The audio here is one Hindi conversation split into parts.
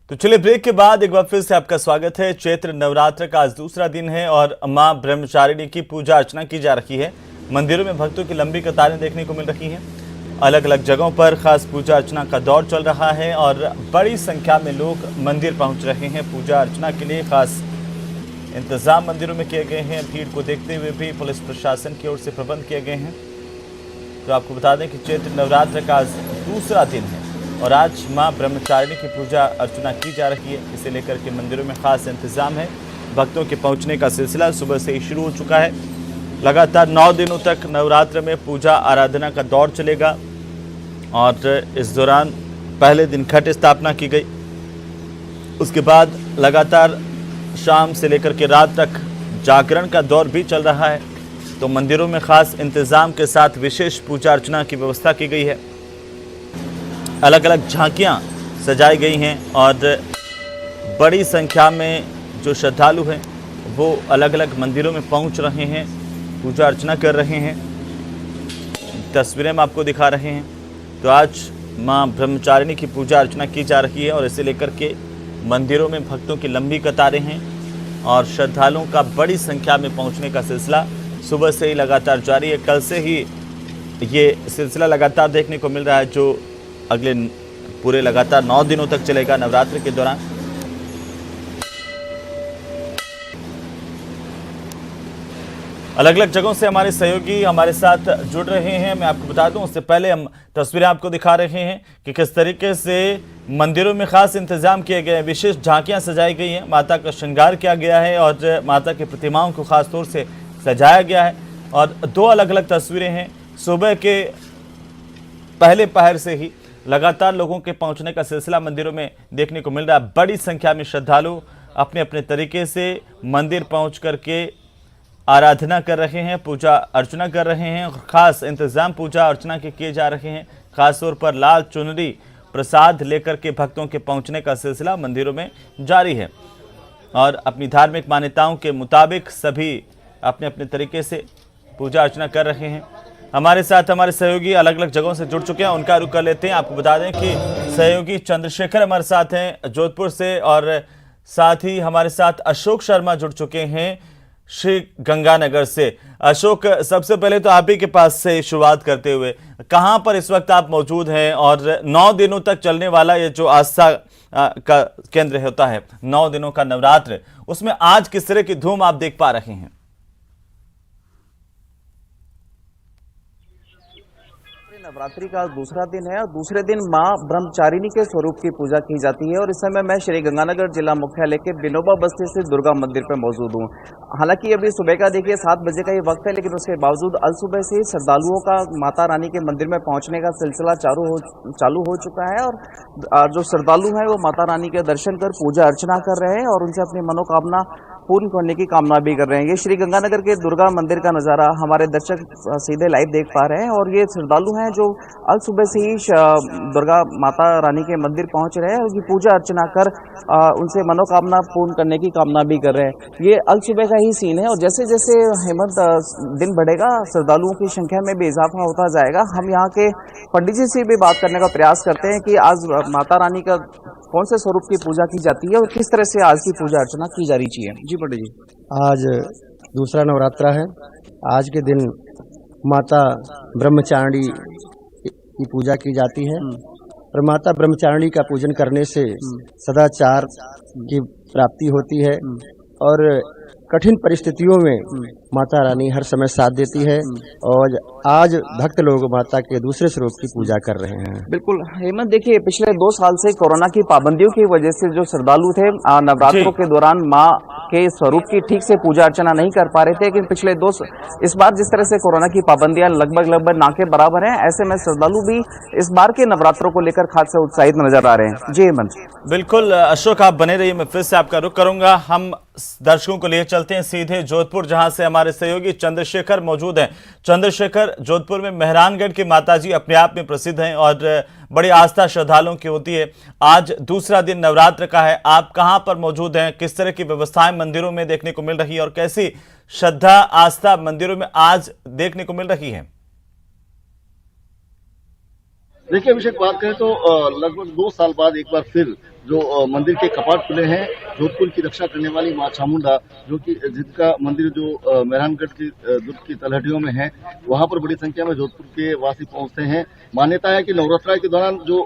तो चलिए ब्रेक के बाद एक बार फिर से आपका स्वागत है। चैत्र नवरात्र का आज दूसरा दिन है और मां ब्रह्मचारिणी की पूजा अर्चना की जा रही है। मंदिरों में भक्तों की लंबी कतारें देखने को मिल रही हैं। अलग अलग जगहों पर खास पूजा अर्चना का दौर चल रहा है और बड़ी संख्या में लोग मंदिर पहुंच रहे हैं। पूजा अर्चना के लिए खास इंतजाम मंदिरों में किए गए हैं। भीड़ को देखते हुए भी पुलिस प्रशासन की ओर से प्रबंध किए गए हैं। तो आपको बता दें कि चैत्र नवरात्र का आज दूसरा दिन है और आज मां ब्रह्मचारिणी की पूजा अर्चना की जा रही है। इसे लेकर के मंदिरों में खास इंतजाम है। भक्तों के पहुंचने का सिलसिला सुबह से ही शुरू हो चुका है। लगातार 9 दिनों तक नवरात्र में पूजा आराधना का दौर चलेगा और इस दौरान पहले दिन घट स्थापना की गई। उसके बाद लगातार शाम से लेकर के रात तक जागरण का दौर भी चल रहा है। तो मंदिरों में खास इंतजाम के साथ विशेष पूजा अर्चना की व्यवस्था की गई है। अलग अलग झांकियां सजाई गई हैं और बड़ी संख्या में जो श्रद्धालु हैं वो अलग अलग मंदिरों में पहुंच रहे हैं, पूजा अर्चना कर रहे हैं। तस्वीरें हम आपको दिखा रहे हैं। तो आज मां ब्रह्मचारिणी की पूजा अर्चना की जा रही है और इसे लेकर के मंदिरों में भक्तों की लंबी कतारें हैं और श्रद्धालुओं का बड़ी संख्या में पहुंचने का सिलसिला सुबह से ही लगातार जारी है। कल से ही ये सिलसिला लगातार देखने को मिल रहा है, जो अगले पूरे लगातार 9 दिनों तक चलेगा नवरात्र के दौरान। अलग अलग जगहों से हमारे सहयोगी हमारे साथ जुड़ रहे हैं। मैं आपको बता दूं, उससे पहले हम तस्वीरें आपको दिखा रहे हैं कि किस तरीके से मंदिरों में खास इंतजाम किए गए हैं। विशेष झांकियां सजाई गई हैं, माता का श्रृंगार किया गया है और माता की प्रतिमाओं को खास तौर से सजाया गया है। और 2 अलग अलग तस्वीरें हैं। सुबह के पहले पहर से ही लगातार लोगों के पहुंचने का सिलसिला मंदिरों में देखने को मिल रहा है। बड़ी संख्या में श्रद्धालु अपने अपने तरीके से मंदिर पहुंच करके आराधना कर रहे हैं, पूजा अर्चना कर रहे हैं। खास इंतजाम पूजा अर्चना के किए जा रहे हैं। खास तौर पर लाल चुनरी प्रसाद लेकर के भक्तों के पहुंचने का सिलसिला मंदिरों में जारी है और अपनी धार्मिक मान्यताओं के मुताबिक सभी अपने अपने तरीके से पूजा अर्चना कर रहे हैं। हमारे साथ हमारे सहयोगी अलग अलग जगहों से जुड़ चुके हैं, उनका रुख कर लेते हैं। आपको बता दें कि सहयोगी चंद्रशेखर हमारे साथ हैं जोधपुर से और साथ ही हमारे साथ अशोक शर्मा जुड़ चुके हैं श्री गंगानगर से। अशोक, सबसे पहले तो आप ही के पास से शुरुआत करते हुए, कहां पर इस वक्त आप मौजूद हैं और 9 दिनों तक चलने वाला ये जो आस्था का केंद्र होता है, 9 दिनों का नवरात्र, उसमें आज किस तरह की धूम आप देख पा रहे हैं? नवरात्रि का दूसरा दिन है और दूसरे दिन मां ब्रह्मचारिणी के स्वरूप की पूजा की जाती है और इस समय मैं श्री गंगानगर जिला मुख्यालय के बिनोबा बस्ती से दुर्गा मंदिर पर मौजूद हूं। हालांकि अभी सुबह का देखिए 7 बजे का ये वक्त है, लेकिन उसके बावजूद अल सुबह से ही श्रद्धालुओं का माता रानी के मंदिर में पहुंचने का सिलसिला चालू हो चुका है और जो श्रद्धालु हैं वो माता रानी के दर्शन कर पूजा अर्चना कर रहे हैं और उनसे अपनी मनोकामना पूर्ण करने की कामना भी कर रहे हैं। ये श्री गंगानगर के दुर्गा मंदिर का नज़ारा हमारे दर्शक सीधे लाइव देख पा रहे हैं और ये श्रद्धालु हैं जो अल सुबह से ही दुर्गा माता रानी के मंदिर पहुंच रहे हैं और उनकी पूजा अर्चना कर उनसे मनोकामना पूर्ण करने की कामना भी कर रहे हैं। ये अल सुबह का ही सीन है और जैसे जैसे हेमंत दिन बढ़ेगा श्रद्धालुओं की संख्या में भी इजाफा होता जाएगा। हम यहाँ के पंडित जी से भी बात करने का प्रयास करते हैं कि आज माता रानी का कौन से स्वरूप की पूजा की जाती है और किस तरह से आज की पूजा अर्चना की जा रही है। जी पंडित जी, आज दूसरा नवरात्रा है। आज के दिन माता ब्रह्मचारिणी की पूजा की जाती है और माता ब्रह्मचारिणी का पूजन करने से सदाचार की प्राप्ति होती है और कठिन परिस्थितियों में माता रानी हर समय साथ देती है और आज भक्त लोग माता के दूसरे स्वरूप की पूजा कर रहे हैं। बिल्कुल हेमंत, देखिए पिछले 2 साल से कोरोना की पाबंदियों की वजह से जो श्रद्धालु थे नवरात्रों के दौरान माँ के स्वरूप की ठीक से पूजा अर्चना नहीं कर पा रहे थे, लेकिन पिछले इस बार जिस तरह से कोरोना की पाबंदियां लगभग ना के बराबर हैं, ऐसे में श्रद्धालु भी इस बार के नवरात्रों को लेकर खास उत्साहित नजर आ रहे हैं। जी हेमंत। बिल्कुल अशोक, आप बने रहिए, मैं फिर से आपका रुख करूंगा। हम दर्शकों को लिए चलते हैं सीधे जोधपुर, जहां से हमारे सहयोगी चंद्रशेखर मौजूद हैं। चंद्रशेखर, जोधपुर में मेहरानगढ़ की माताजी अपने आप में प्रसिद्ध हैं और बड़ी आस्था श्रद्धालुओं की होती है। आज दूसरा दिन नवरात्र का है, आप कहां पर मौजूद हैं? किस तरह की व्यवस्थाएं मंदिरों में देखने को मिल रही है और कैसी श्रद्धा आस्था मंदिरों में आज देखने को मिल रही है? देखिए अभिषेक, बात करें तो लगभग 2 साल बाद एक बार फिर जो मंदिर के कपाट खुले हैं। जोधपुर की रक्षा करने वाली मां चामुंडा, जो कि जिनका मंदिर जो मेहरानगढ़ की दुर्ग की तलहटियों में है, वहां पर बड़ी संख्या में जोधपुर के वासी पहुंचते हैं। मान्यता है कि नवरात्रा के दौरान जो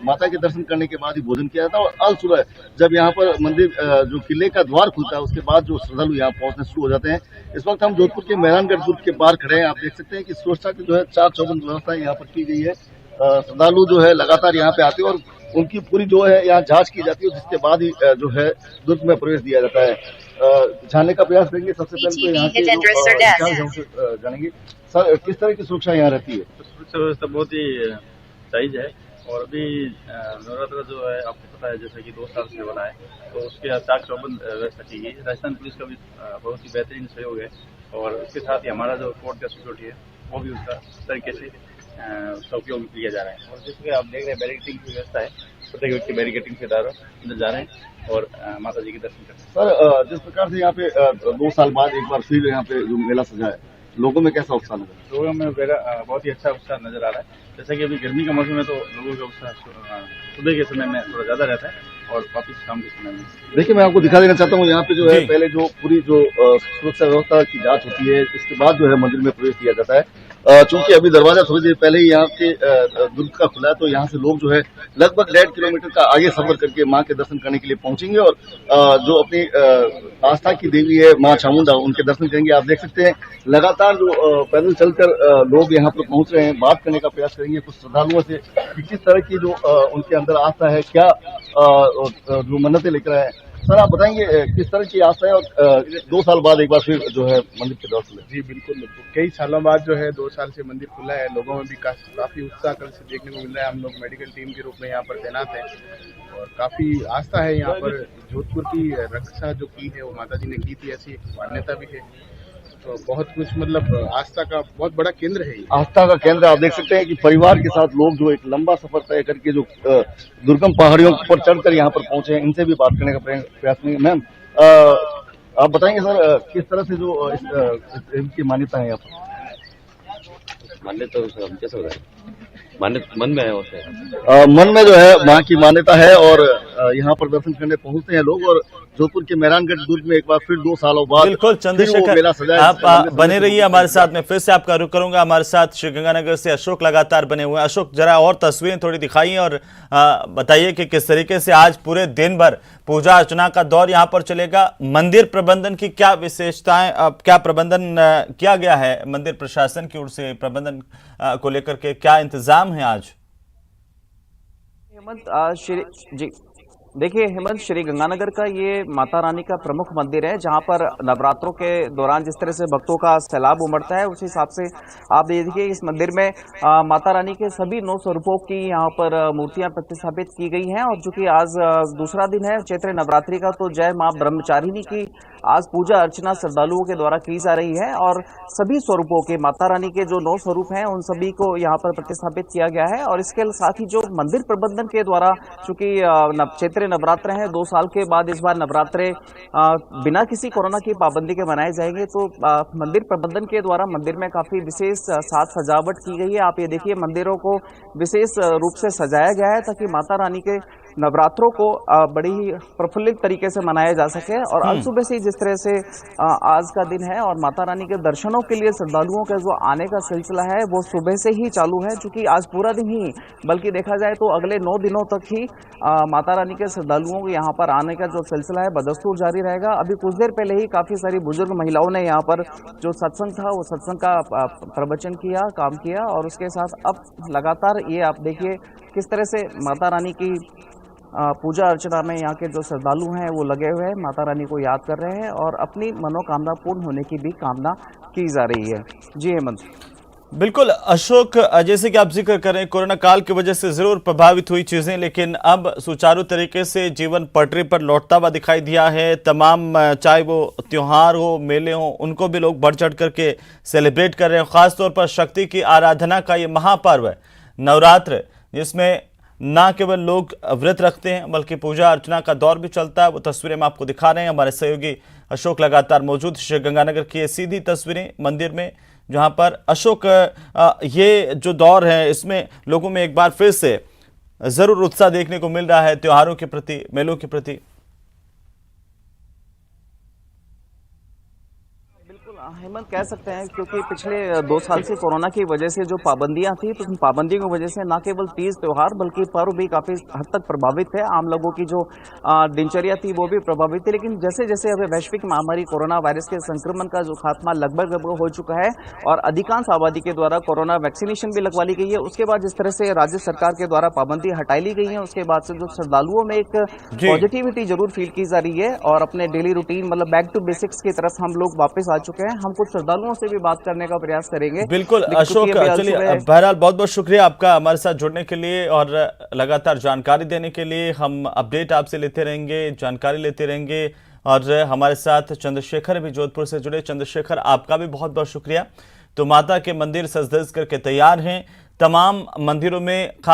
माता के दर्शन करने के बाद ही भोजन किया जाता है और अल सुबह जब यहाँ पर मंदिर जो किले का द्वार खुलता है, उसके बाद जो श्रद्धालु यहाँ पहुंचने शुरू हो जाते हैं। इस वक्त हम जोधपुर के मेहरानगढ़ दुर्ग के पार खड़े हैं। आप देख सकते हैं कि सुरक्षा की जो है 4 चौबंद व्यवस्था यहाँ पर की गई है। श्रद्धालु जो है लगातार यहाँ पे आते हैं और उनकी पूरी जो है यहाँ जांच की जाती है, जिसके बाद ही जो है दुर्ग में प्रवेश दिया जाता है। जानने का प्रयास करेंगे। सबसे पहले तो यहाँ के जानेंगे सर, किस तरह की सुरक्षा यहाँ रहती है? सुरक्षा व्यवस्था बहुत ही जायज है और अभी नवरात्रा जो है आपको पता है, जैसे कि 2 साल से हो रहा है, तो उसके 4 चौबंद व्यवस्था की गई है। राजस्थान पुलिस का भी बहुत ही बेहतरीन सहयोग है और उसके साथ ही हमारा जो कोर्ट का सिक्योरिटी है वो भी उसका तरीके से उसका उपयोग किया जा रहा है। और जैसे कि आप देख रहे हैं बैरिकेटिंग की व्यवस्था है, प्रत्येक व्यक्ति बैरिकेटिंग के द्वारा अंदर जा रहे हैं और माता जी के दर्शन कर रहे हैं। सर, जिस प्रकार से यहाँ पे 2 साल बाद एक बार फिर यहाँ पे जो मेला सजा है, लोगों में कैसा उत्साह नजर? लोगों में बहुत ही अच्छा उत्साह नजर आ रहा है। जैसे कि अभी गर्मी का मौसम है तो लोगों का उत्साह सुबह के समय में थोड़ा ज्यादा रहता है और वापिस शाम के समय में। देखिए, मैं आपको दिखा देना चाहता हूँ यहाँ पे जो है पहले जो पूरी जो सुरक्षा व्यवस्था की जांच होती है, इसके बाद जो है मंदिर में प्रवेश किया जाता है। चूंकि अभी दरवाजा थोड़ी देर पहले ही यहाँ के दुर्ग का खुला है, तो यहाँ से लोग जो है लगभग 1.5 किलोमीटर का आगे सफर करके माँ के दर्शन करने के लिए पहुंचेंगे और जो अपनी आस्था की देवी है माँ चामुंडा, उनके दर्शन करेंगे। आप देख सकते हैं लगातार जो पैदल चलकर लोग यहाँ पर पहुंच रहे हैं। बात करने का प्रयास करेंगे कुछ श्रद्धालुओं से कि किस तरह की जो उनके अंदर आस्था है, क्या जो मन्नतें लेकर आए हैं। सर, आप बताएंगे किस तरह की आस्था है और 2 साल बाद एक बार फिर जो है मंदिर के द्वार खुले? जी बिल्कुल, कई सालों बाद जो है 2 साल से मंदिर खुला है। लोगों में भी काफी उत्साह कल से देखने को मिल रहा है। हम लोग मेडिकल टीम के रूप में यहाँ पर तैनात हैं और काफी आस्था है यहाँ पर। जोधपुर की रक्षा जो की है वो माता जी ने की थी, ऐसी मान्यता भी है। तो बहुत कुछ मतलब आस्था का बहुत बड़ा केंद्र है। आस्था का केंद्र। आप देख सकते हैं कि परिवार के साथ लोग जो एक लंबा सफर तय करके जो दुर्गम पहाड़ियों पर चढ़कर यहाँ पर पहुंचे हैं, इनसे भी बात करने का प्रयास करेंगे। मैम, आप बताएंगे सर, किस तरह से जो इनकी मान्यता है यहाँ पर? मान्यता कैसे हो रहा है? मन में है उसे मन में जो है माँ की मान्यता है और यहाँ पर दर्शन करने पहुंचते हैं लोग। और जोधपुर के मेहरानगढ़ दुर्ग में एक बार फिर 2 सालों बाद बिल्कुल चंद्रशेखर, आप बने रहिए हमारे साथ में। फिर से आपका रुख करूंगा। हमारे साथ श्रीगंगानगर से अशोक लगातार बने हुए हैं। अशोक, जरा और तस्वीरें थोड़ी दिखाइए और बताइए कि किस तरीके से आज पूरे दिन भर पूजा अर्चना का दौर यहाँ पर चलेगा। मंदिर प्रबंधन की क्या विशेषताएं, क्या प्रबंधन किया गया है मंदिर प्रशासन की ओर से? प्रबंधन को लेकर के क्या इंतजाम है आज? हेमंत, जी देखिए हेमंत, श्री गंगानगर का ये माता रानी का प्रमुख मंदिर है, जहां पर नवरात्रों के दौरान जिस तरह से भक्तों का सैलाब उमड़ता है, उस हिसाब से आप ये देखिए इस मंदिर में माता रानी के सभी 9 स्वरूपों की यहाँ पर मूर्तियां प्रतिस्थापित की गई हैं। और चूंकि आज दूसरा दिन है चैत्र नवरात्रि का, तो जय मां ब्रह्मचारिणी की आज पूजा अर्चना श्रद्धालुओं के द्वारा की जा रही है और सभी स्वरूपों के माता रानी के जो 9 स्वरूप हैं उन सभी को यहाँ पर प्रतिस्थापित किया गया है। और इसके साथ ही जो मंदिर प्रबंधन के द्वारा, चूंकि चैत्र नवरात्र हैं, 2 साल के बाद इस बार नवरात्रे बिना किसी कोरोना की पाबंदी के मनाए जाएंगे, तो मंदिर प्रबंधन के द्वारा मंदिर में काफी विशेष साज सजावट की गई है। आप ये देखिए मंदिरों को विशेष रूप से सजाया गया है ताकि माता रानी के नवरात्रों को बड़ी ही प्रफुल्लित तरीके से मनाया जा सके। और आज सुबह से जिस तरह से आज का दिन है और माता रानी के दर्शनों के लिए श्रद्धालुओं का जो आने का सिलसिला है वो सुबह से ही चालू है, क्योंकि आज पूरा दिन ही, बल्कि देखा जाए तो अगले 9 दिनों तक ही माता रानी के श्रद्धालुओं को यहाँ पर आने का जो सिलसिला है बदस्तूर जारी रहेगा। अभी कुछ देर पहले ही काफी सारी बुजुर्ग महिलाओं ने यहाँ पर जो सत्संग था वो सत्संग का प्रवचन किया, काम किया। और उसके साथ अब लगातार ये आप देखिए किस तरह से माता रानी की पूजा अर्चना में यहाँ के जो श्रद्धालु हैं वो लगे हुए हैं, माता रानी को याद कर रहे हैं और अपनी मनोकामना पूर्ण होने की भी कामना की जा रही है। जी हेमंत। बिल्कुल अशोक, जैसे कि आप जिक्र कर रहे हैं, कोरोना काल की वजह से जरूर प्रभावित हुई चीजें, लेकिन अब सुचारू तरीके से जीवन पटरी पर लौटता हुआ दिखाई दिया है। तमाम चाहे वो त्योहार हो, मेले हो, उनको भी लोग बढ़ चढ़ करके सेलिब्रेट कर रहे हैं। खासतौर पर शक्ति की आराधना का ये महापर्व है नवरात्र, जिसमें ना केवल लोग व्रत रखते हैं बल्कि पूजा अर्चना का दौर भी चलता है। वो तस्वीरें हम आपको दिखा रहे हैं। हमारे सहयोगी अशोक लगातार मौजूद श्री गंगानगर की ये सीधी तस्वीरें मंदिर में, जहां पर अशोक ये जो दौर है इसमें लोगों में एक बार फिर से जरूर उत्साह देखने को मिल रहा है त्योहारों के प्रति, मेलों के प्रति। हेमंत, कह सकते हैं क्योंकि पिछले 2 साल से कोरोना की वजह से जो पाबंदियां थी, तो उन पाबंदियों की वजह से न केवल तीज त्योहार बल्कि पर्व भी काफी हद तक प्रभावित है। आम लोगों की जो दिनचर्या थी वो भी प्रभावित थी। लेकिन जैसे जैसे अब वैश्विक महामारी कोरोना वायरस के संक्रमण का जो खात्मा लगभग हो चुका है और अधिकांश आबादी के द्वारा कोरोना वैक्सीनेशन भी लगवा ली गई है, उसके बाद जिस तरह से राज्य सरकार के द्वारा पाबंदी हटाई ली गई है, उसके बाद से जो श्रद्धालुओं में एक पॉजिटिविटी जरूर फील की जा रही है और अपने डेली रूटीन मतलब बैक टू बेसिक्स की तरफ हम लोग वापस आ चुके हैं। हम कुछ श्रद्धालुओं से भी बात करने का प्रयास करेंगे। बिल्कुल अशोक, चलिए बहरहाल बहुत बहुत शुक्रिया आपका हमारे साथ जुड़ने के लिए और लगातार जानकारी देने के लिए। हम अपडेट आपसे लेते रहेंगे, जानकारी लेते रहेंगे। और हमारे साथ चंद्रशेखर भी जोधपुर से जुड़े। चंद्रशेखर, आपका भी बहुत बहुत शुक्रिया। तो माता के मंदिर सज धज करके तैयार हैं, तमाम मंदिरों में